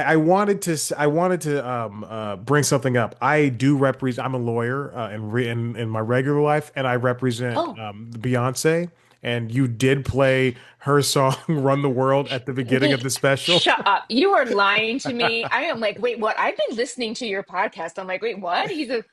I wanted to bring something up. I do represent. I'm a lawyer in my regular life, and I represent Oh, Beyonce. And you did play her song "Run the World" at the beginning of the special. shut up. You are lying to me. I am like, wait, what? I've been listening to your podcast. I'm like, wait, what? He's a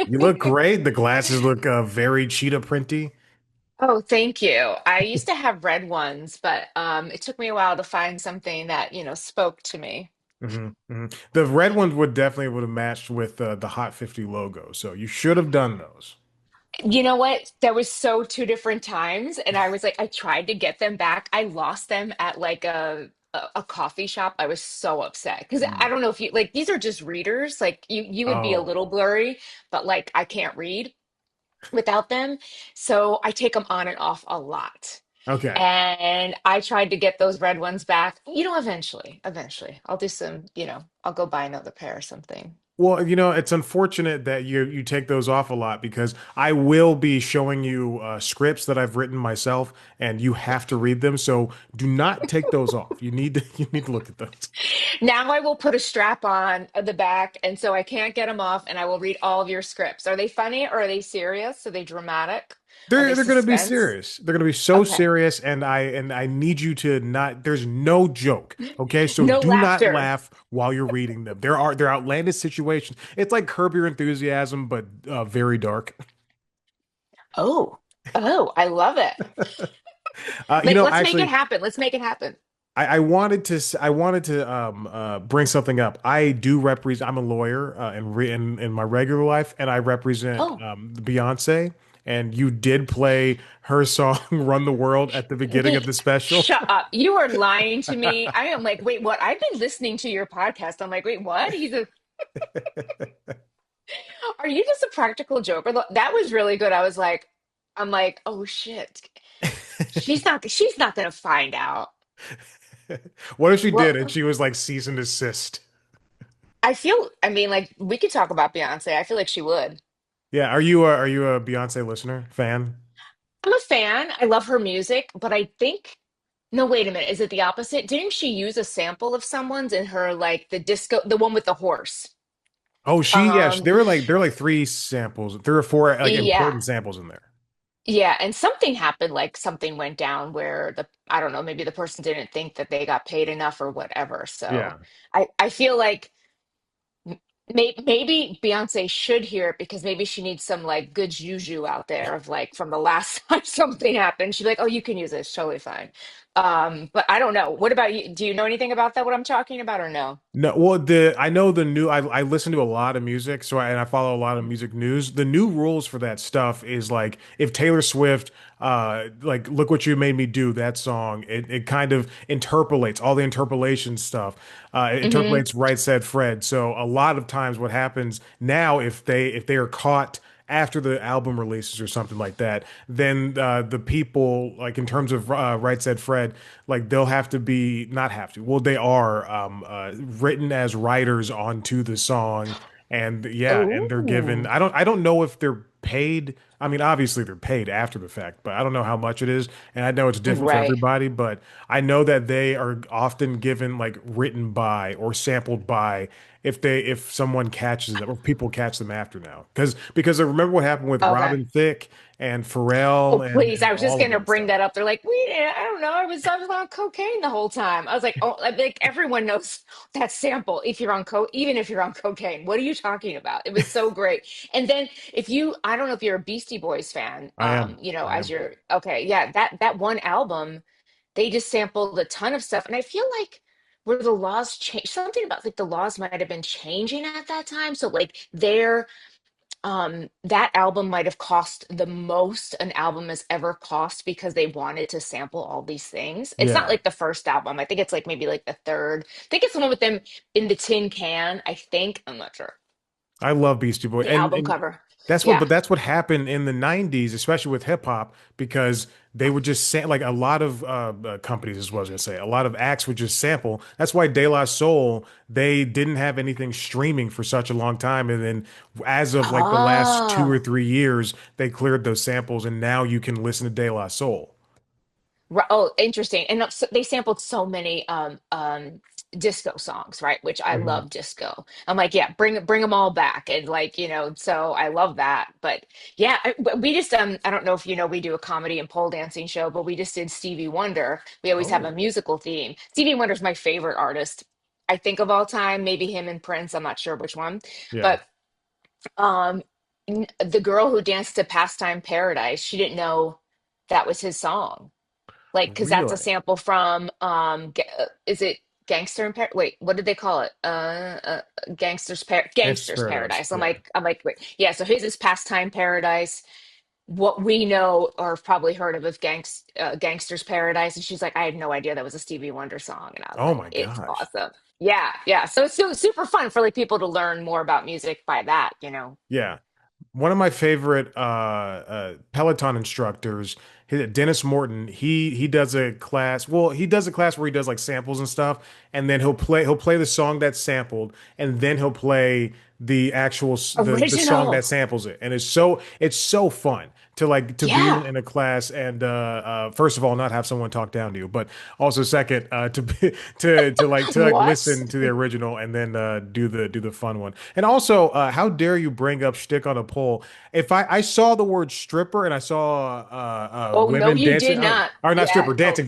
You look great. The glasses look very cheetah printy. Oh, thank you. I used to have red ones, but it took me a while to find something that, spoke to me. The red ones would have matched with the Hot 50 logo. So you should have done those. You know what? That was so two different times, and I was like, I tried to get them back. I lost them at like a coffee shop. I was so upset because I Mm. don't know if you like these are just readers. Like you would be a Oh, little blurry, but like I can't read without them. So I take them on and off a lot. okay. And I tried to get those red ones back. Eventually. I'll do some, I'll go buy another pair or something. Well, it's unfortunate that you take those off a lot because I will be showing you scripts that I've written myself, and you have to read them. So do not take those off. You need to you need to look at those. Now I will put a strap on at the back, and so I can't get them off, and I will read all of your scripts. Are they funny or are they serious? Are they dramatic? Are they They're going to be suspense? serious. They're going to be so Okay. serious, and I need you to not. There's no joke. Okay, so No do not laughter. laugh while you're reading them. They're outlandish situations. It's like Curb Your Enthusiasm, but very dark. Oh, oh, I love it. Let's make it Actually, happen. Let's make it happen. I wanted to bring something up. I do represent. I'm a lawyer in my regular life, and I represent Oh, Beyonce. And you did play her song "Run the World" at the beginning of the special. shut up. You are lying to me. I am like, wait, what? I've been listening to your podcast. I'm like, wait, what? Are you just a practical joker? That was really good. I'm like, oh shit. She's not gonna find out. What if she did and Well, she was like cease and desist? I mean, like we could talk about Beyonce. I feel like she would. Yeah, are you a Beyonce listener fan? I'm a fan. I love her music, but I think no, wait a minute. Is it the opposite? Didn't she use a sample of someone's in her like the disco, the one with the horse? Oh, Um, there were like three samples, three or four like yeah. important samples in there. Yeah, and something happened, like something went down where I don't know, maybe the person didn't think that they got paid enough or whatever. So Yeah. I feel like maybe Beyonce should hear it because maybe she needs some like good juju out there of like from the last time something happened. She's like, oh, you can use it. It's totally fine. But I don't know. What about you? Do you know anything about that, what I'm talking about, or no? No, well, I know the new. I listen to a lot of music, and I follow a lot of music news. The new rules for that stuff is like if Taylor Swift, like "Look What You Made Me Do," that song, it kind of interpolates all the interpolation stuff. It Hmm. interpolates "Right Said Fred." So a lot of times, what happens now, if they are caught after the album releases or something like that, then the people, like in terms of Right Said Fred, like they'll have to be not have to. Well, they are written as writers onto the song, and yeah, and they're given. Oh, I don't know if they're paid. I mean, obviously they're paid after the fact, but I don't know how much it is, and I know it's different for right. everybody. But I know that they are often given like written by or sampled by if someone catches them or people catch them after now because I remember what happened with Okay. Robin Thicke and Oh, Pharrell please. and I was just all of gonna that bring stuff. that up. They're like, I don't know. I was on cocaine the whole time. I was like, oh, like everyone knows that sample if you're on even if you're on cocaine. What are you talking about? It was so great. And then I don't know if you're a Beastie Boys fan, I am. I as am. you're okay, yeah, that one album, they just sampled a ton of stuff. And I feel like were the laws change something about like the laws might have been changing at that time. So like that album might have cost the most an album has ever cost because they wanted to sample all these things. It's not Yeah. like the first album. I think it's like maybe like the third. I think it's the one with them in the tin can. I think. I'm not sure. I love Beastie Boys. The album cover. Yeah. that's what happened in the 90s, especially with hip hop, because they would just say like a lot of companies, as well as I was gonna say, a lot of acts would just sample. That's why De La Soul, they didn't have anything streaming for such a long time. And then as of like the last two or Oh. three years, they cleared those samples and now you can listen to De La Soul. Oh, interesting. And they sampled so many disco songs, right? Which I Mhm. love disco. I'm like, yeah, bring them all back. And like, so I love that. But yeah, but we just I don't know if you know, we do a comedy and pole dancing show, but we just did Stevie Wonder. We always have a Oh, musical theme. Stevie Wonder's my favorite artist, I think, of all time, maybe him and Prince. I'm not sure which one. yeah. But um the girl who danced to Pastime Paradise, she didn't know that was his song, like, because that's a Really? sample from is it Gangster in wait, what did they call it? Gangsta's Gangster's Paradise. Paradise. I'm Yeah. like, wait, yeah, so his is Pastime Paradise. What we know or have probably heard of Gangster's Paradise. And she's like, I had no idea that was a Stevie Wonder song. And I was Oh like, my it's gosh. awesome. Yeah, yeah, so it's super fun for like people to learn more about music by that. Yeah. One of my favorite Peloton instructors, Dennis Morton, he does a class. Well, he does a class where he does like samples and stuff, and then he'll play the song that's sampled, and then he'll play the actual the song Original. that samples it, and it's so fun to like to be Yeah. in a class and first of all not have someone talk down to you, but also second to be to like What? listen to the original and then do the fun one. And also, how dare you bring up shtick on a pole? If I saw the word stripper and I saw Oh no, women you dancing, did not. or not Yeah. stripper, Oh, dancing,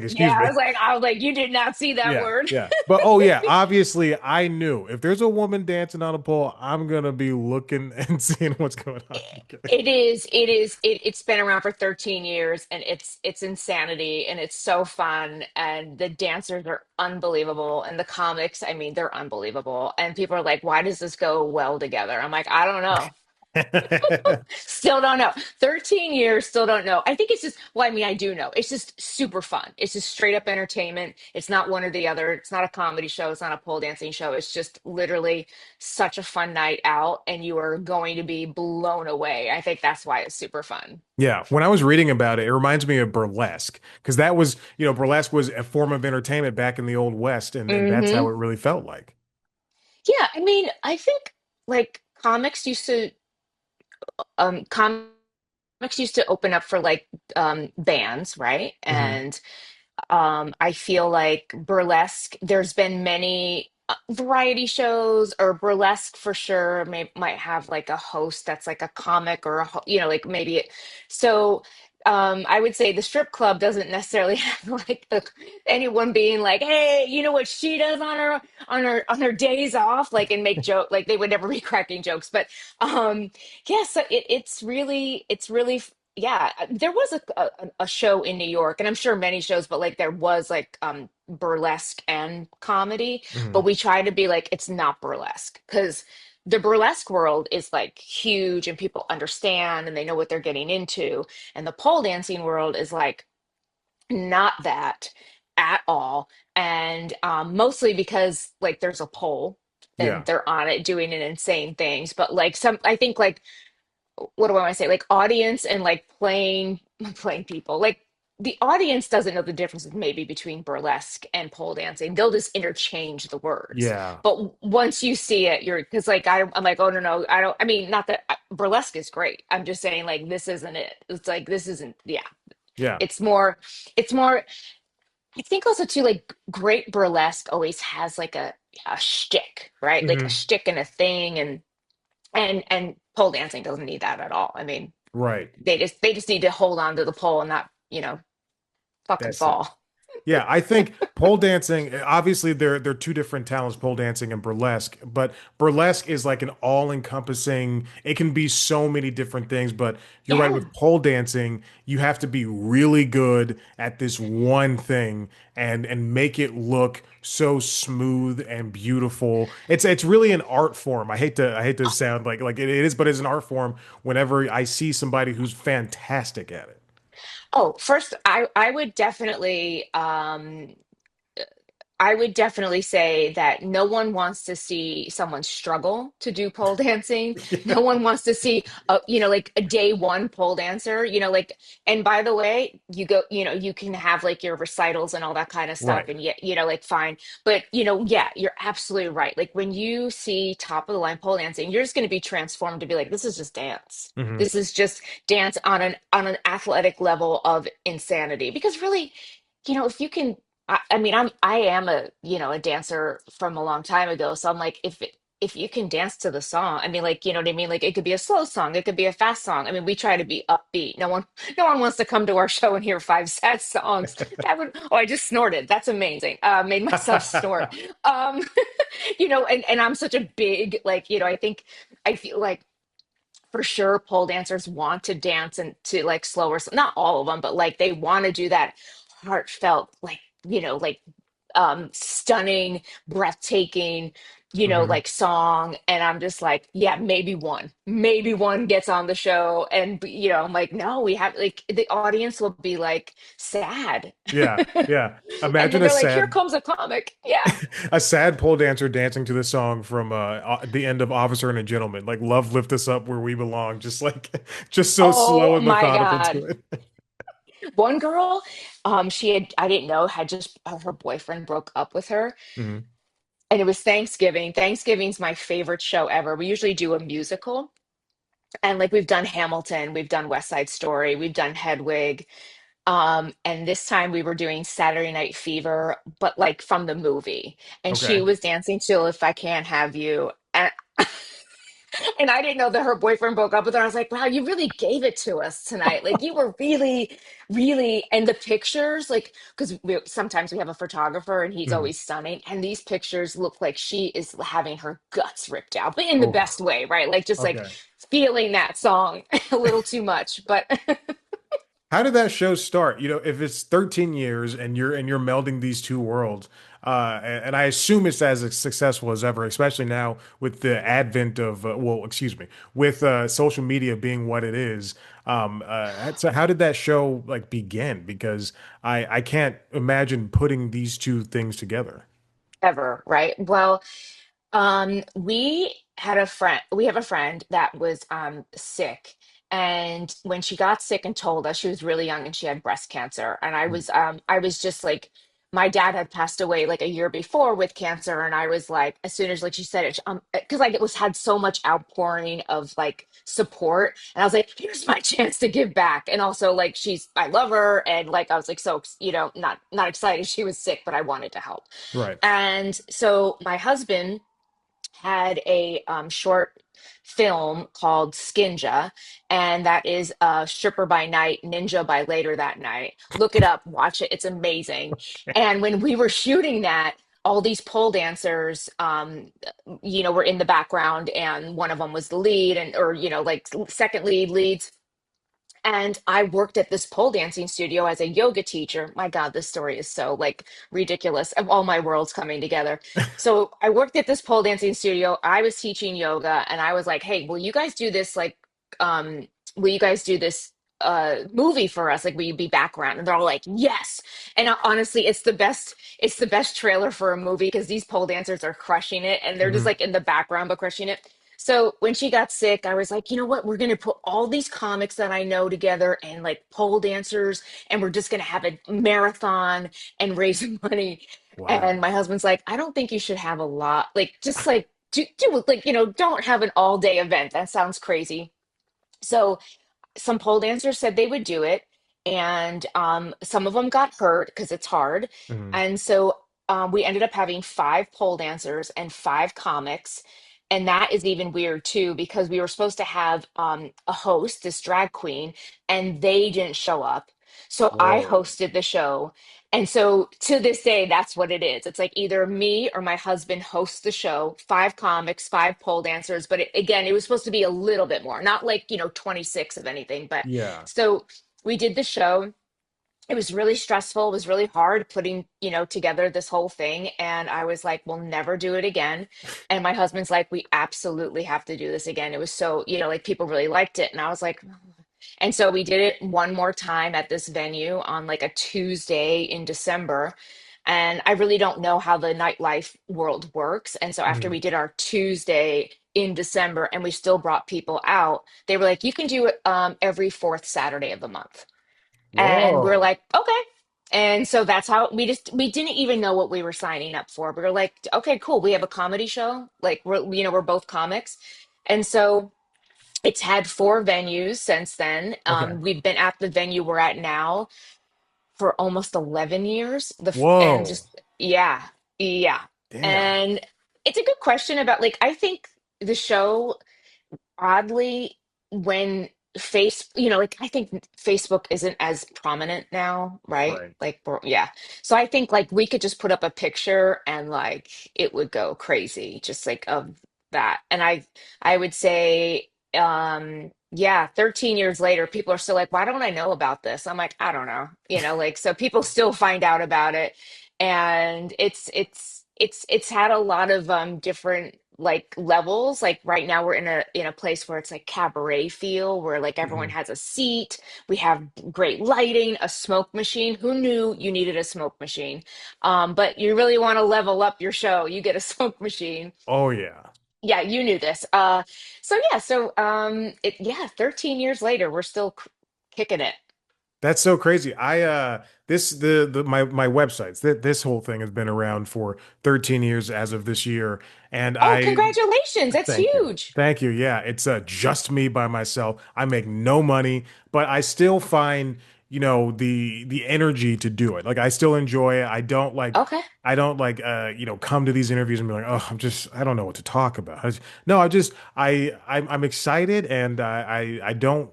yeah. excuse me. I was like, you did not see that Yeah, word. yeah. But oh yeah, obviously I knew if there's a woman dancing on a pole, I'm gonna be looking and seeing what's going on. It's been around for 13 years, and it's insanity, and it's so fun, and the dancers are unbelievable, and the comics, I mean, they're unbelievable. And people are like, why does this go well together? I'm like, I don't know. Still don't know. 13 years, still don't know. I think it's just, well, I mean, I do know. It's just super fun. It's just straight up entertainment. It's not one or the other. It's not a comedy show. It's not a pole dancing show. It's just literally such a fun night out, and you are going to be blown away. I think that's why it's super fun. Yeah, when I was reading about it, it reminds me of burlesque because that was, burlesque was a form of entertainment back in the old West, and that's how Hmm. it really felt like. Yeah, I mean, I think like comics used to open up for like bands, right? Hmm. And I feel like burlesque, there's been many variety shows, or burlesque for sure might have like a host that's like a comic, or like maybe so I would say the strip club doesn't necessarily have like anyone being like, hey, you know what she does on her days off, like, and make joke, like they would never be cracking jokes. But yeah, so it's really yeah, there was a show in New York, and I'm sure many shows, but like there was like burlesque and comedy, but Hmm. we try to be like, it's not burlesque, because the burlesque world is like huge and people understand and they know what they're getting into, and the pole dancing world is like not that at all. And mostly because like there's a pole and Yeah, they're on it doing an insane things, but like some, I think like, what do I want to say? Like audience and like playing people. Like the audience doesn't know the difference maybe between burlesque and pole dancing. They'll just interchange the words. yeah, But once you see it, you're, because like I'm like, oh no, no, I don't. I mean, not that burlesque is great. I'm just saying like this isn't it. It's like this isn't. Yeah, yeah. it's more. It's more. I think also too, like great burlesque always has like a shtick, right? Like a Hmm. shtick and a thing, and pole dancing doesn't need that at all. I mean, Right. they just need to hold on to the pole and not, fucking That's it. fall. Yeah, I think pole dancing, obviously they're two different talents, pole dancing and burlesque, but burlesque is like an all-encompassing, it can be so many different things, but you're right Yeah. with pole dancing, you have to be really good at this one thing and make it look so smooth and beautiful. It's really an art form. I hate to sound like it is, but it's an art form whenever I see somebody who's fantastic at it. Oh, first, I would definitely I would definitely say that no one wants to see someone struggle to do pole dancing. No one wants to see like a day one pole dancer, like, and by the way, you go, you can have like your recitals and all that kind of stuff Right. and yet, like fine. But yeah, you're absolutely right. Like when you see top of the line pole dancing, you're just going to be transformed to be like, this is just dance. Hmm. This is just dance on an athletic level of insanity. Because really, if you can I mean, I am a dancer from a long time ago. So I'm like, if you can dance to the song, I mean, like, you know what I mean? Like it could be a slow song, it could be a fast song. I mean, we try to be upbeat. No one wants to come to our show and hear five sad songs. That would, oh, I just snorted. That's amazing. Made myself snort. Um, and I'm such a big, like, I feel like for sure pole dancers want to dance and to like slower, not all of them, but like they want to do that heartfelt, like, like stunning, breathtaking, Hmm. like song. And I'm just like, yeah, maybe one gets on the show. And, I'm like, no, we have like the audience will be like sad. Yeah, yeah. And Imagine then they're like, here comes a comic. Yeah. a sad pole dancer dancing to the song from the end of Officer and a Gentleman, like "Love Lift Us Up Where We Belong," just like just so slow Oh and my methodical to God. it. One girl, I didn't know, had just her boyfriend broke up with her. Hmm. And it was Thanksgiving. Thanksgiving's my favorite show ever. We usually do a musical. And like we've done Hamilton, we've done West Side Story, we've done Hedwig. And this time we were doing Saturday Night Fever, but like from the movie. And she Okay. was dancing to If I Can't Have You. And I didn't know that her boyfriend broke up with her. I was like, wow, you really gave it to us tonight. Like you were really, really, and the pictures, like, because sometimes we have a photographer and he's Hmm. always stunning. And these pictures look like she is having her guts ripped out, but in the Oh, best way, right? Like just like okay. feeling that song a little too much. But How did that show start? If it's 13 years and you're melding these two worlds, and I assume it's as successful as ever, especially now with the advent of, well, excuse me, with social media being what it is. So how did that show like begin? Because I can't imagine putting these two things together. ever, right? Well, we have a friend that was sick. And when she got sick and told us she was really young and she had breast cancer. And I was just like, my dad had passed away like a year before with cancer. And I was like, as soon as like she said it, because like it was had so much outpouring of like support. And I was like, here's my chance to give back. And also like I love her. And like I was like so, not excited she was sick, but I wanted to help. Right. And so my husband had a short film called Skinja, and that is Stripper by Night, Ninja by Later that night. Look it up, watch it, it's amazing. And when we were shooting that, all these pole dancers, were in the background, and one of them was the lead, and or like second leads. And I worked at this pole dancing studio as a yoga teacher. My God, this story is so like ridiculous of all my worlds coming together. So I worked at this pole dancing studio. I was teaching yoga and I was like, hey, will you guys do this um will you guys do this movie for us? Like, will you be background? And they're all like, yes. And honestly, it's the best trailer for a movie because these pole dancers are crushing it and they're just Hmm. like in the background but crushing it. So when she got sick, I was like, you know what? We're going to put all these comics that I know together and like pole dancers, and we're just going to have a marathon and raise money. And Wow. my husband's like, I don't think you should have a lot, like, just like, do like, don't have an all day event. That sounds crazy. So some pole dancers said they would do it, and some of them got hurt because it's hard. Hmm. And so we ended up having five pole dancers and five comics. And that is even weird too, because we were supposed to have a host, this drag queen, and they didn't show up. So I Whoa. hosted the show. And so to this day, that's what it is. It's like either me or my husband hosts the show, five comics, five pole dancers. But again, it was supposed to be a little bit more, not like, 26 of anything. But Yeah. so we did the show. It was really stressful. It was really hard putting, together this whole thing. And I was like, we'll never do it again. And my husband's like, we absolutely have to do this again. It was so, like people really liked it. And I was like, and so we did it one more time at this venue on like a Tuesday in December. And I really don't know how the nightlife world works. And so after Mhm. we did our Tuesday in December and we still brought people out, they were like, you can do it every fourth Saturday of the month. And we're Whoa. like, okay. And so that's how we didn't even know what we were signing up for. We were like, okay, cool. We have a comedy show. Like we're both comics. And so it's had four venues since then. Okay. We've been at the venue we're at now for almost 11 years. And Whoa. just, yeah, yeah. Damn. And it's a good question about like, I think the show oddly when like I think Facebook isn't as prominent now, right? Right. Like yeah. So I think like we could just put up a picture and like it would go crazy just like of that. And I would say yeah, 13 years later people are still like, why don't I know about this? I'm like, I don't know. Like so people still find out about it. And it's had a lot of different like levels. Like right now we're in a place where it's like cabaret feel, where like everyone Mhm. has a seat, we have great lighting, a smoke machine. Who knew you needed a smoke machine? But you really want to level up your show, you get a smoke machine. Oh yeah. Yeah, you knew this. So yeah, so it yeah, 13 years later we're still kicking it. That's so crazy. I this the my websites this whole thing has been around for 13 years as of this year, and Oh, I congratulations, that's thank you. huge. Thank you. Yeah, it's just me by myself. I make no money, but I still find, the energy to do it. Like I still enjoy it. Okay. I don't like come to these interviews and be like, "Oh, I don't know what to talk about." No, I'm excited and I don't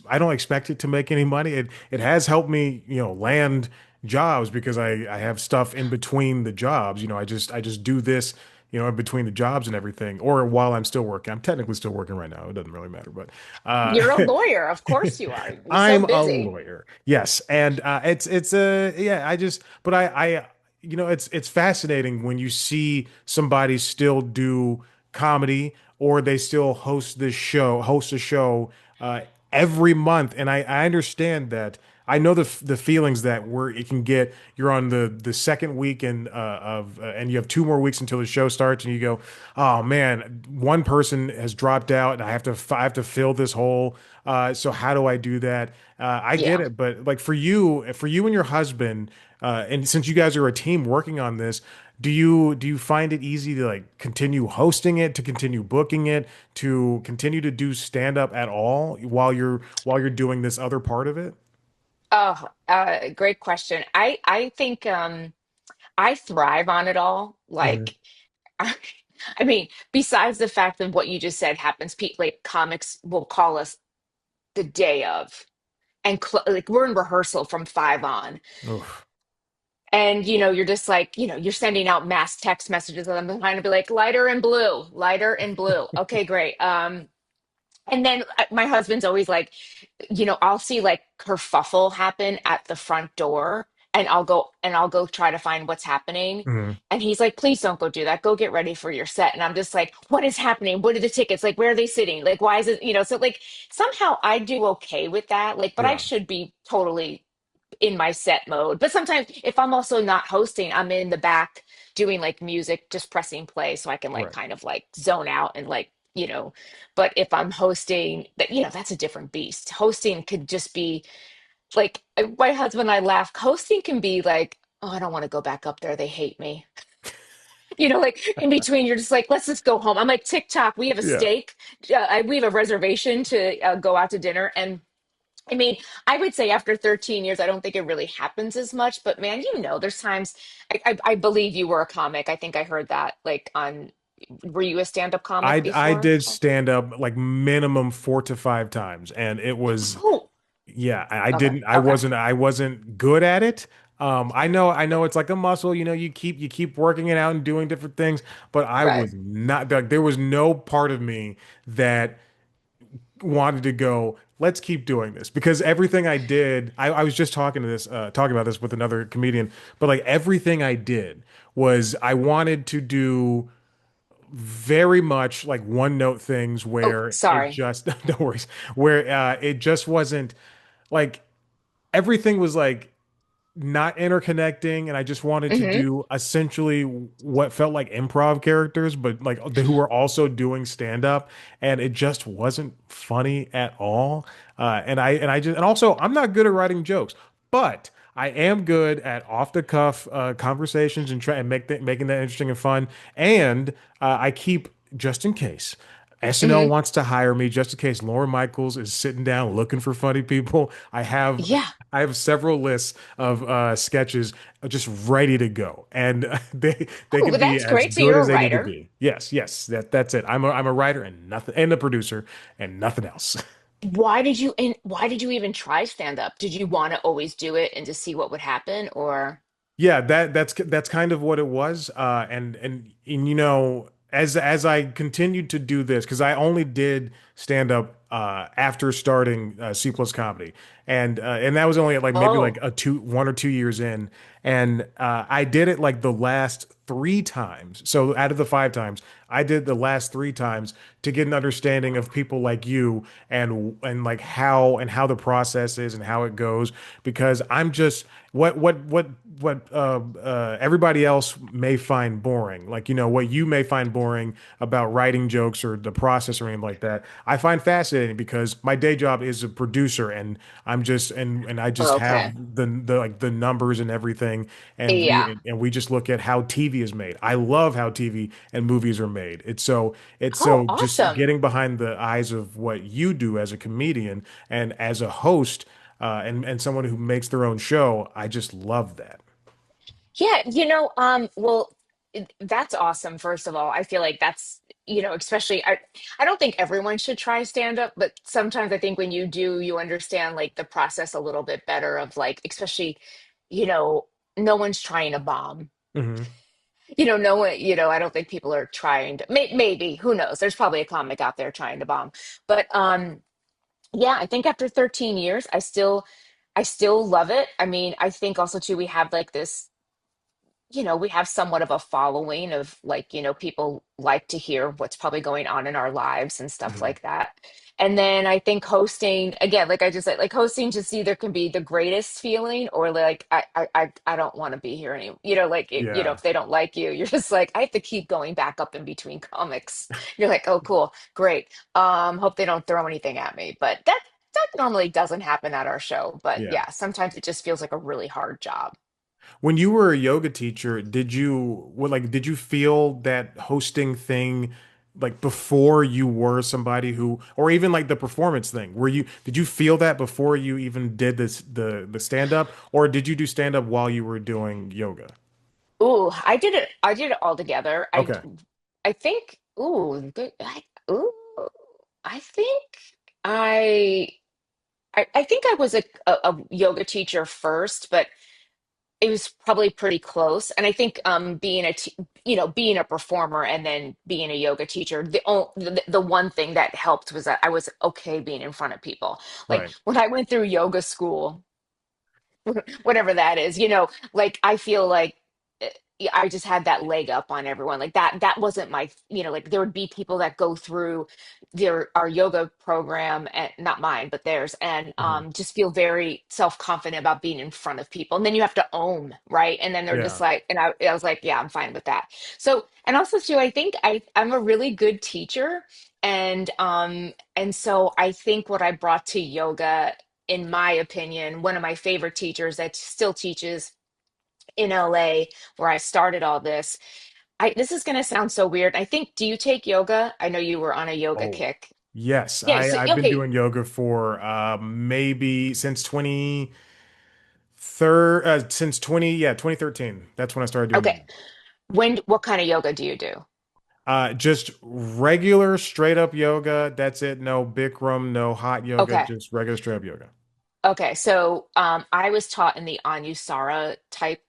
I don't expect it to make any money. It has helped me, land jobs because I have stuff in between the jobs. I just do this, in between the jobs and everything, or while I'm still working. I'm technically still working right now. It doesn't really matter, but You're a uh, lawyer, of course you are. You're so I'm a busy. lawyer. Yes, and yeah. But it's fascinating when you see somebody still do comedy or they still host a show uh, every month, and I understand that. I know the feelings that where it can get. You're on the second week and you have 2 more weeks until the show starts, and you go, oh man, one person has dropped out, and I have to fill this hole. So how do I do that? I get Yeah. it, but like for you and your husband, and since you guys are a team working on this, do you find it easy to like continue hosting it, to continue booking it, to continue to do stand up at all while you're doing this other part of it? Oh, great question. I think I thrive on it all. Mhm. Like I mean, besides the fact that what you just said happens, like comics will call us the day of, and like we're in rehearsal from 5 on, Oof. and you're just like, you're sending out mass text messages, and I'm trying to be like lighter and blue, lighter and blue. Okay, great. And then my husband's always like, I'll see like kerfuffle happen at the front door, and I'll go try to find what's happening. Mhm. And he's like, please don't go do that. Go get ready for your set. And I'm just like, what is happening? What are the tickets? Like, where are they sitting? Like, why is it, so like somehow I do okay with that. Like, but I Yeah, should be totally in my set mode. But sometimes if I'm also not hosting, I'm in the back doing like music, just pressing play so I can like right. kind of like zone out and like, but if I'm hosting, that's a different beast. Hosting could just be like my husband and I laugh. Hosting can be like, oh, I don't want to go back up there. They hate me. Like in between, you're just like, let's just go home. I'm like, TikTok, we have a Yeah. steak. We have a reservation to go out to dinner. And I mean, I would say after 13 years, I don't think it really happens as much. But man, there's times I believe you were a comic. I think I heard that were you a stand-up comic I before? did stand up like minimum 4 to 5 times, and it was Oh, yeah. I okay. didn't. Okay. I wasn't good at it. I know it's like a muscle. You keep working it out and doing different things, but I Right. was not. Like, there was no part of me that wanted to go, let's keep doing this because everything I did, I was just talking about this with another comedian, but like everything I did was I wanted to do very much like one note things Oh, where it sorry. just, no worries, where it just wasn't like everything was like not interconnecting, and I just wanted to Hmm. do essentially what felt like improv characters, but like who were also doing stand up, and it just wasn't funny at all. And also I'm not good at writing jokes, but I am good at off the cuff conversations and try and making that interesting and fun. And I keep just in case. SNL Hmm. wants to hire me just in case Lauren Michaels is sitting down looking for funny people. Yeah. I have several lists of sketches just ready to go, and they Oh, can but be that's as great. So good you're as a they need to writer. be. Yes, that's it. I'm a writer and nothing, and a producer and nothing else. Why did you even try stand up? Did you want to always do it and just see what would happen, or Yeah, that's kind of what it was. And you know, as I continued to do this, because I only did stand up after starting C plus comedy, and that was only like maybe like oh, a 1 or 2 years in, and I did it like the last 3 times. So out of the 5 times, I did the last 3 times to get an understanding of people like you and like how the process is and how it goes, because I'm just what everybody else may find boring, like, you know, what you may find boring about writing jokes or the process or anything like that, I find fascinating because my day job is a producer, and and I just have okay. the like the numbers and everything, Yeah. and we just look at how TV is made. I love how TV and movies are made. It's Oh, so just awesome. getting behind the eyes of what you do as a comedian and as a host, and someone who makes their own show. I just love that. Yeah, well, that's awesome, first of all. I feel like that's, especially I don't think everyone should try stand up, but sometimes I think when you do, you understand like the process a little bit better of like, especially, you know, no one's trying to bomb. Hmm. No one, I don't think people are trying to, maybe, who knows? There's probably a comic out there trying to bomb. But yeah, I think after 13 years, I still love it. I mean, I think also too we have like this, we have somewhat of a following of like, people like to hear what's probably going on in our lives and stuff Hmm. like that. And then I think hosting, again, like I just said, like hosting just either can be the greatest feeling or like I don't want to be here anymore. Like Yeah, if they don't like you, you're just like, I have to keep going back up in between comics. You're like, oh cool, great. Hope they don't throw anything at me. But that normally doesn't happen at our show. But yeah. yeah, sometimes it just feels like a really hard job. When you were a yoga teacher, did you feel that hosting thing like before you were somebody who, or even like the performance thing? Did you feel that before you even did the stand up, or did you do stand up while you were doing yoga? Ooh, I did it all together. Okay. I think, ooh, I think I, I think I was a yoga teacher first, but it was probably pretty close. And I think being a performer and then being a yoga teacher, the one thing that helped was that I was okay being in front of people. Like Right. when I went through yoga school, whatever that is, like I feel like yeah, I just had that leg up on everyone. Like that wasn't my, like there would be people that go through our yoga program and not mine, but theirs, and Hmm. just feel very self-confident about being in front of people. And then you have to own, right? And then they're just Yeah. like, and I was like, yeah, I'm fine with that. So, and also too, I think I'm a really good teacher. And so I think what I brought to yoga, in my opinion, one of my favorite teachers that still teaches in LA where I started all this. This is going to sound so weird. I think, do you take yoga? I know you were on a yoga Oh, kick. yes. Yeah, so I've been okay. doing yoga for maybe since 2013. That's when I started doing yoga. Okay. What kind of yoga do you do? Just regular straight up yoga. That's it. No Bikram, no hot yoga, Okay. just regular straight up yoga. Okay. So I was taught in the Anusara type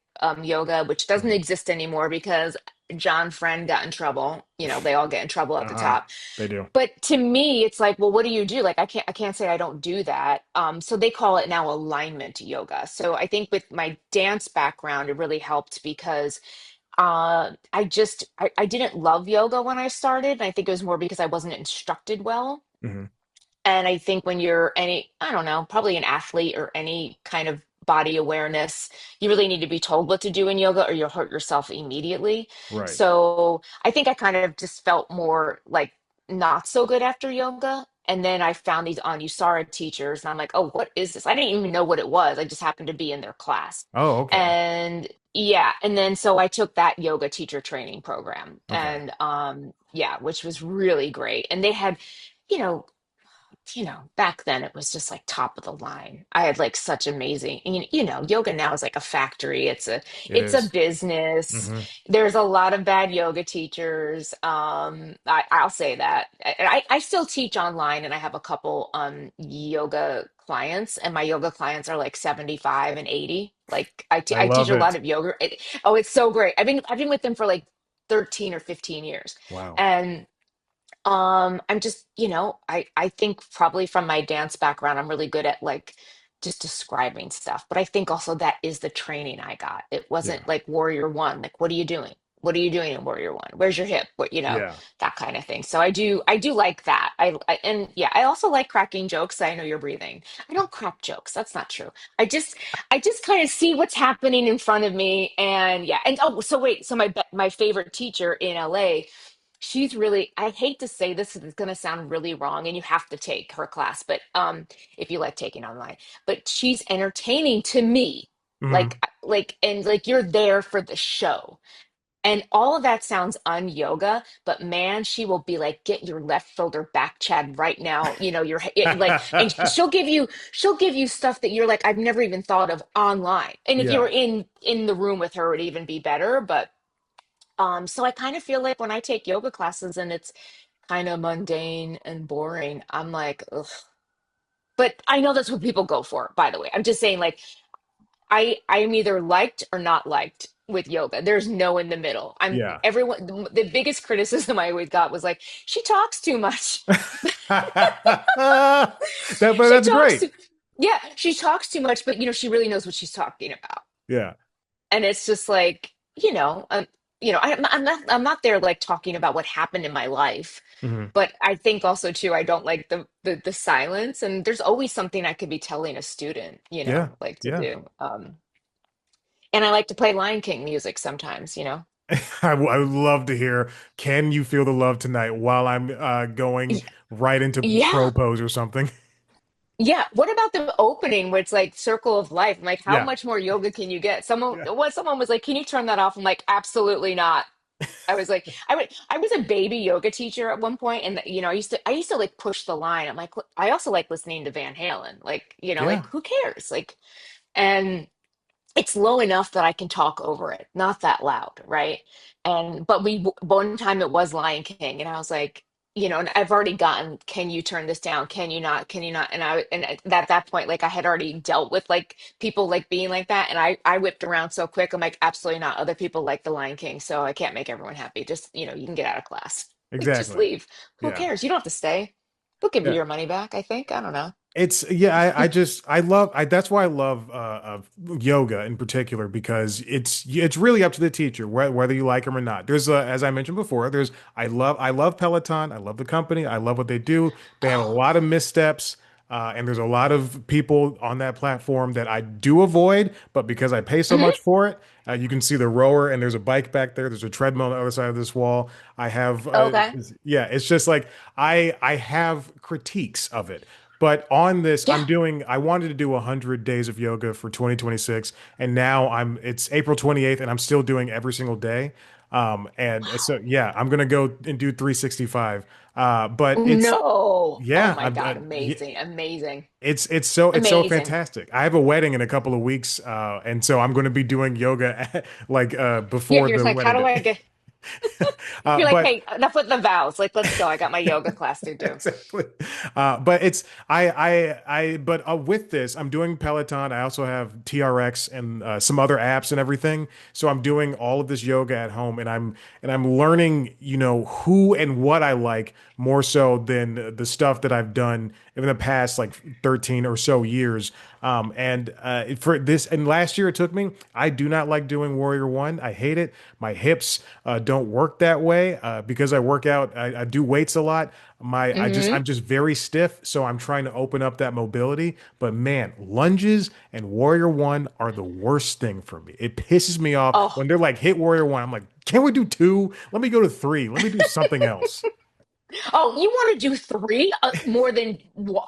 yoga, which doesn't Mhm. exist anymore because John Friend got in trouble. They all get in trouble at the Uh-huh. top. They do. But to me, it's like, well, what do you do? Like, I can't say I don't do that. So they call it now alignment yoga. So I think with my dance background, it really helped because I didn't love yoga when I started. And I think it was more because I wasn't instructed well. Hmm. And I think when you're I don't know, probably an athlete or any kind of body awareness. You really need to be told what to do in yoga or you'll hurt yourself immediately. Right. So I think I kind of just felt more like not so good after yoga. And then I found these on Usara teachers, and I'm like, oh, what is this? I didn't even know what it was. I just happened to be in their class. Oh, okay. And yeah, and then so I took that yoga teacher training program, Okay. and yeah, which was really great. And they had, you know, back then it was just like top of the line. I had like such amazing, yoga now is like a factory. It It's a is. business. Hmm. There's a lot of bad yoga teachers. I'll say that. I still teach online and I have a couple yoga clients, and my yoga clients are like 75 and 80. Like I I teach love a lot it. of yoga. Oh, it's so great. I've been with them for like 13 or 15 years. Wow. And I'm just, I think probably from my dance background, I'm really good at like just describing stuff. But I think also that is the training I got. It Yeah. wasn't like Warrior One. Like, what are you doing? What are you doing in Warrior One? Where's your hip? Yeah. That kind of thing. So I do like that. And yeah, I also like cracking jokes. I know you're breathing. I don't crack jokes. That's not true. I just kind of see what's happening in front of me, and yeah. And oh, so wait. So my favorite teacher in LA, she's really, I hate to say this, it's going to sound really wrong, and you have to take her class, but if you like taking online, but she's entertaining to me. Hmm. And like you're there for the show. And all of that sounds un-yoga, but man, she will be like, get your left shoulder back, Chad, right now. And she'll give you stuff that you're like, I've never even thought of online. And if you were Yeah. in the room with her, it would even be better. But so I kind of feel like when I take yoga classes and it's kind of mundane and boring, I'm like, ugh. But I know that's what people go for, by the way. I'm just saying, like, I'm either liked or not liked with yoga. There's no in the middle. Yeah. The biggest criticism I always got was like, she talks too much. But She that's talks great. too, yeah, she talks too much, but she really knows what she's talking about. Yeah. And it's just like, I'm not there like talking about what happened in my life, Hmm. but I think also too I don't like the silence, and there's always something I could be telling a student, Yeah. like to Yeah. do. And I like to play Lion King music sometimes. I would love to hear, can you feel the love tonight while I'm going Y- right into Yeah. crow pose or something? Yeah. What about the opening where it's like circle of life? I'm like, how Yeah. much more yoga can you get? Yeah. Someone was like, can you turn that off? I'm like, absolutely not. I was like, I was a baby yoga teacher at one point, and I used to like push the line. I'm like, I also like listening to Van Halen, like, like Yeah. who cares? Like, and it's low enough that I can talk over it, not that loud, right? But one time it was Lion King, and I was like, and I've already gotten, can you turn this down? Can you not? Can you not? And at that point, like I had already dealt with like people like being like that, and I whipped around so quick. I'm like, absolutely not. Other people like the Lion King, so I can't make everyone happy. Just you can get out of class, like just Exactly. leave. Who Yeah. cares? You don't have to stay. They'll give you Yeah. your money back. I think. I don't know. It's yeah, I just I love that's why I love yoga in particular because it's really up to the teacher whether you like them or not. There's as I mentioned before, there's I love Peloton, I love the company, I love what they do. They have a Oh. lot of missteps, and there's a lot of people on that platform that I do avoid, but because I pay so Mhm. much for it, you can see the rower and there's a bike back there. There's a treadmill on the other side of this wall. I have Okay. yeah, it's just like I have critiques of it. But on this, Yeah. I wanted to do 100 days of yoga for 2026. And now it's April 28th and I'm still doing every single day. And so, yeah, I'm going to go and do 365. But No. Oh yeah, my God. yeah, Amazing. Amazing. it's so Amazing. fantastic. I have a wedding in a couple of weeks. And so I'm going to be doing yoga like, Yeah, before you're the like, how wedding do day. I get you're like, But hey, enough with the vows. Like, let's go. I got my yoga class to do. exactly. But it's but with this, I'm doing Peloton. I also have TRX and some other apps and everything. So I'm doing all of this yoga at home, and I'm learning, who and what I like more so than the stuff that I've done in the past like 13 or so years. And for this, and last year it took me, I do not like doing Warrior One. I hate it. My hips don't work that way because I work out, I do weights a lot. Hmm. I'm just very stiff, so I'm trying to open up that mobility. But man, lunges and Warrior One are the worst thing for me. It pisses me off Oh, when they're like hit Warrior One. I'm like, can we do two? Let me go to three. Let me do something else. oh, you want to do three more than one?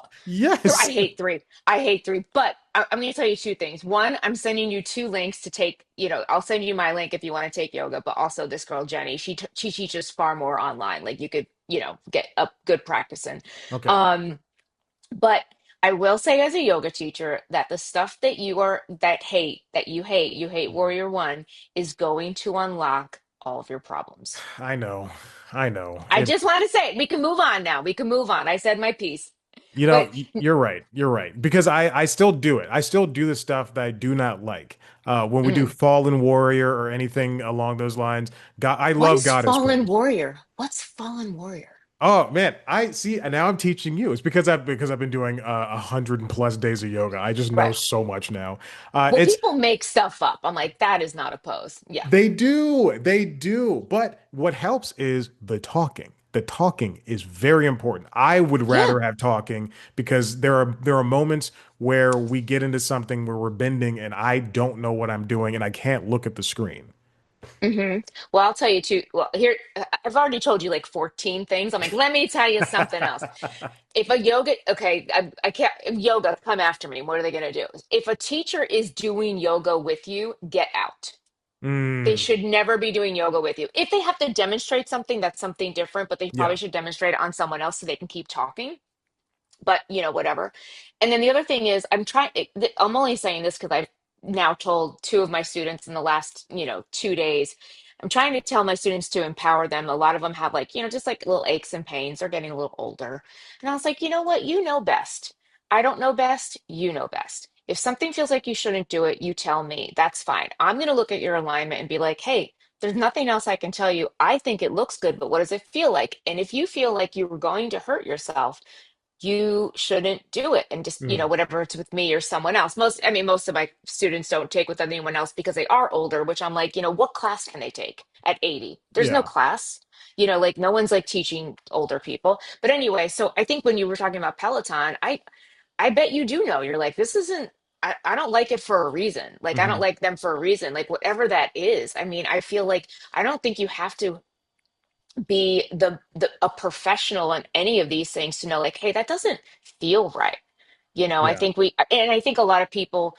I Yes. hate three. I hate three. But I'm going to tell you two things. One, I'm sending you two links to take. I'll send you my link if you want to take yoga. But also, this girl Jenny, she teaches far more online. Like you could, get a good practice in. Okay. Um, but I will say, as a yoga teacher, that the stuff that you hate Warrior One, is going to unlock all of your problems. I know. I know. I just want to say we can move on now. We can move on. I said my piece. You know, But you're right. You're right. Because I still do it. I still do the stuff that I do not like. When we do mm, Fallen Warrior or anything along those lines, God, I what love is goddess Fallen pose. Warrior? What's Fallen Warrior? Oh man, I see. And now I'm teaching you. It's because I've been doing 100+ days of yoga. I just know Right. so much now. Well, It's people make stuff up. I'm like, that is not a pose. Yeah. they do. But what helps is the talking. The talking is very important. I would Yeah. rather have talking because there are moments where we get into something where we're bending and I don't know what I'm doing and I can't look at the screen. Hmm. Well, I'll tell you too. Well, here, I've already told you like 14 things. I'm like, let me tell you something else. If a yoga, okay, I can't, yoga, come after me. What are they going to do? If a teacher is doing yoga with you, get out. They Mm, should never be doing yoga with you. If they have to demonstrate something, that's something different, but they yeah. probably should demonstrate it on someone else so they can keep talking. But whatever. And then the other thing is, I'm only saying this because I've now told two of my students in the last 2 days. I'm trying to tell my students to empower them. A lot of them have, like, just like little aches and pains. They're getting a little older. And I was like, you know what, you know best. I don't know best, you know best. If something feels like you shouldn't do it, you tell me. That's fine. I'm going to look at your alignment and be like, hey, there's nothing else I can tell you. I think it looks good, but what does it feel like? And if you feel like you were going to hurt yourself, you shouldn't do it. And just, Mm, whatever it's with me or someone else. Most of my students don't take with anyone else because they are older, which I'm like, what class can they take at 80? There's no yeah. class. Like no one's like teaching older people. But anyway, so I think when you were talking about Peloton, I bet you do know. You're like, this isn't, I don't like it for a reason. Like, I don't Hmm. like them for a reason. Like, whatever that is. I mean, I feel like I don't think you have to be a professional in any of these things to know, like, hey, that doesn't feel right. I Yeah. think I think a lot of people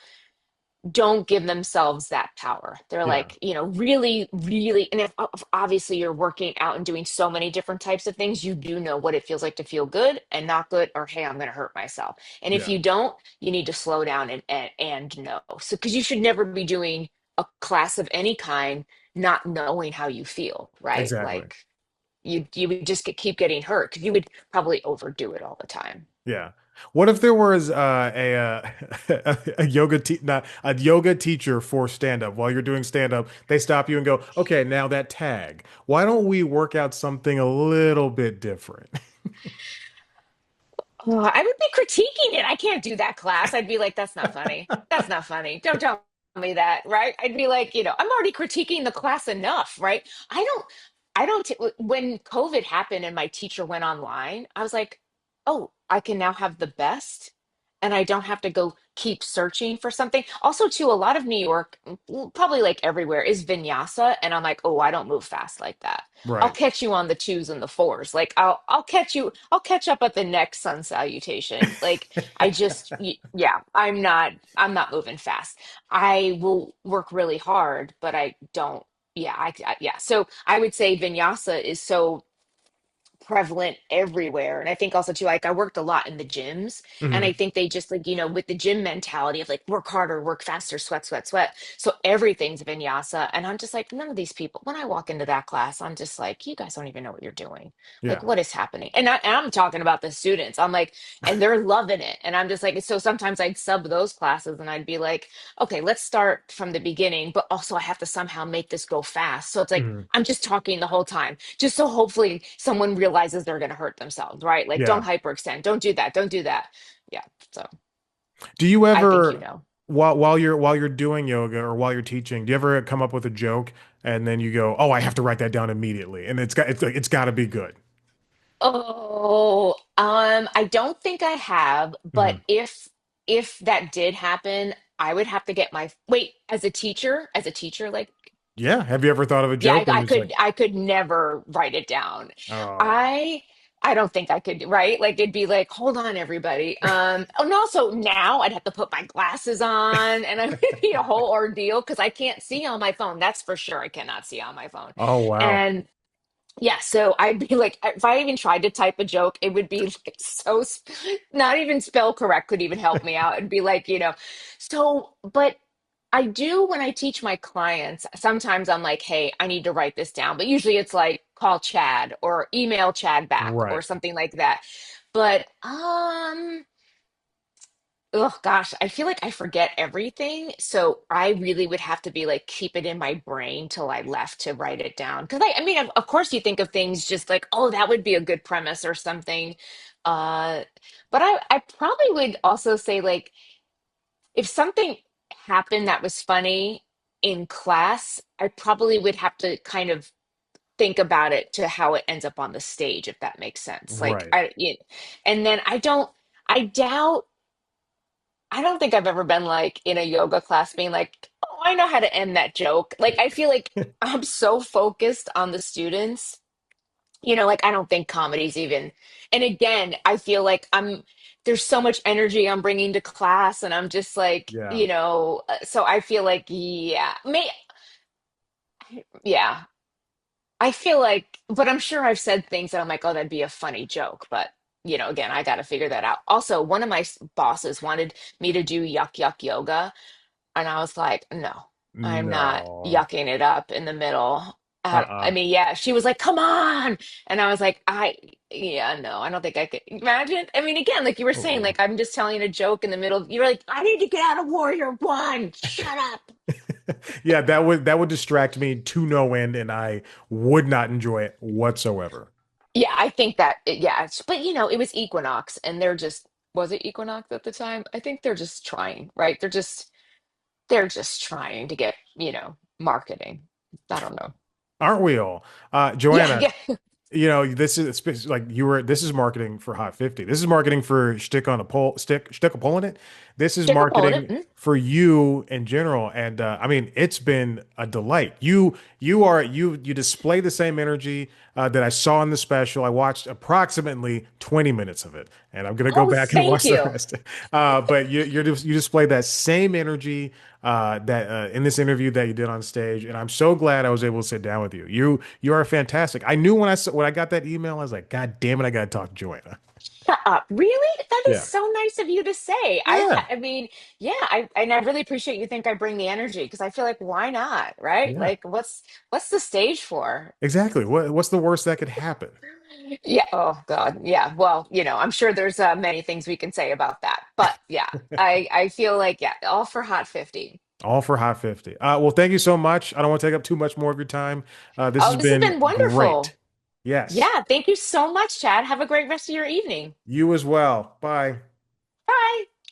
don't give themselves that power. They're Yeah. like, really, really, and if obviously you're working out and doing so many different types of things, you do know what it feels like to feel good and not good, or hey, I'm going to hurt myself. And if Yeah. you don't, you need to slow down and know. So, because you should never be doing a class of any kind not knowing how you feel, right? Exactly. Like, you would just keep getting hurt because you would probably overdo it all the time. Yeah. What if there was a yoga not a yoga teacher for stand up? While you're doing stand up, they stop you and go, "Okay, now that tag. Why don't we work out something a little bit different?" I would be critiquing it. I can't do that class. I'd be like, that's not funny. That's not funny. Don't tell me that, right? I'd be like, I'm already critiquing the class enough, right? When COVID happened and my teacher went online, I was like, oh, I can now have the best and I don't have to go keep searching for something. Also, too, a lot of New York, probably like everywhere, is vinyasa. And I'm like, oh, I don't move fast like that. I'll Right. catch you on the twos and the fours. Like I'll catch up at the next sun salutation. Like yeah, I'm not moving fast. I will work really hard, but I don't, yeah, yeah. So I would say vinyasa is so prevalent everywhere. And I think also too, like I worked a lot in the gyms, and I Hmm. think they just like, with the gym mentality of like work harder, work faster, sweat, sweat, sweat. So everything's vinyasa. And I'm just like, none of these people, when I walk into that class, I'm just like, you guys don't even know what you're doing. Like, Yeah. what is happening? And I'm talking about the students. I'm like, and they're loving it. And I'm just like, so sometimes I'd sub those classes and I'd be like, okay, let's start from the beginning, but also I have to somehow make this go fast. So it's like, Hmm. I'm just talking the whole time, just so hopefully someone realizes realizes they're going to hurt themselves, right? Like, don't Yeah. hyperextend. Don't do that. Don't do that. Yeah. So Do you I think you ever know. while you're doing yoga or while you're teaching, do you ever come up with a joke and then you go, "Oh, I have to write that down immediately," and it's got to be good. Oh, I don't think I have, but Mhm. if that did happen, I would have to get my wait as a teacher, like Yeah. Have you ever thought of a yeah, joke and it's like, I could never write it down. oh, I I don't think I could, right? Like it'd be like, hold on, everybody. And also now I'd have to put my glasses on and it would be a whole ordeal because I can't see on my phone. That's for sure. I cannot see on my phone. oh wow, And yeah, so I'd be like, if I even tried to type a joke, it would be like not even spell correct could even help me out. It'd be like, but I do when I teach my clients, sometimes I'm like, hey, I need to write this down. But usually it's like call Chad or email Chad back or right, something like that. But oh gosh, I feel like I forget everything. So I really would have to be like keep it in my brain till I left to write it down. Because I mean, of course you think of things just like, oh, that would be a good premise or something. Uh, but I probably would also say like if something happened that was funny in class, I probably would have to kind of think about it to how it ends up on the stage, if that makes sense. right. And then I doubt. I don't think I've ever been like in a yoga class being like, oh, I know how to end that joke. Like, I feel like I'm so focused on the students, like I don't think comedy's even. And again, I feel like there's so much energy I'm bringing to class, and I'm just like, Yeah. so I feel like, yeah, I feel like, but I'm sure I've said things that I'm like, oh, that'd be a funny joke. But, again, I got to figure that out. Also, one of my bosses wanted me to do yuck yuck yoga. And I was like, no, I'm not No. yucking it up in the middle. I Uh-uh. mean, yeah, she was like, come on. And I was like, yeah, no, I don't think I could imagine. I mean, again, like you were saying, Oh. like I'm just telling a joke in the middle. You're like, I need to get out of Warrior One. Shut up. Yeah, that would distract me to no end, and I would not enjoy it whatsoever. Yeah, I think that, yeah, but it was Equinox and was it Equinox at the time? I think they're just trying, right? They're just trying to get, marketing. I don't know. Aren't we all? Yeah, JoAnna, yeah. this is like this is marketing for Hot 50. This is marketing for Stick a Pole in it. This is Stick a pole in marketing it. for you in general. And I mean, it's been a delight. You display the same energy that I saw in the special. I watched approximately 20 minutes of it, and I'm gonna go Oh, back and thank watch the you. rest. But you display that same energy that in this interview that you did on stage, and I'm so glad I was able to sit down with you. You are fantastic. I knew when I got that email, I was like, God damn it, I gotta talk to Joanna. Shut up. Really? That is Yeah, so nice of you to say. yeah, I mean, yeah, and I really appreciate you think I bring the energy because I feel like why not, right? yeah. Like what's the stage for? Exactly. What's the worst that could happen? Yeah. Oh God. Yeah. Well, I'm sure there's many things we can say about that, but yeah, I feel like yeah, all for Hot 50. All for Hot 50. Well, thank you so much. I don't want to take up too much more of your time. This Oh, has this has been been great. wonderful. Yes. Yeah. Thank you so much, Chad. Have a great rest of your evening. You as well. Bye. Bye.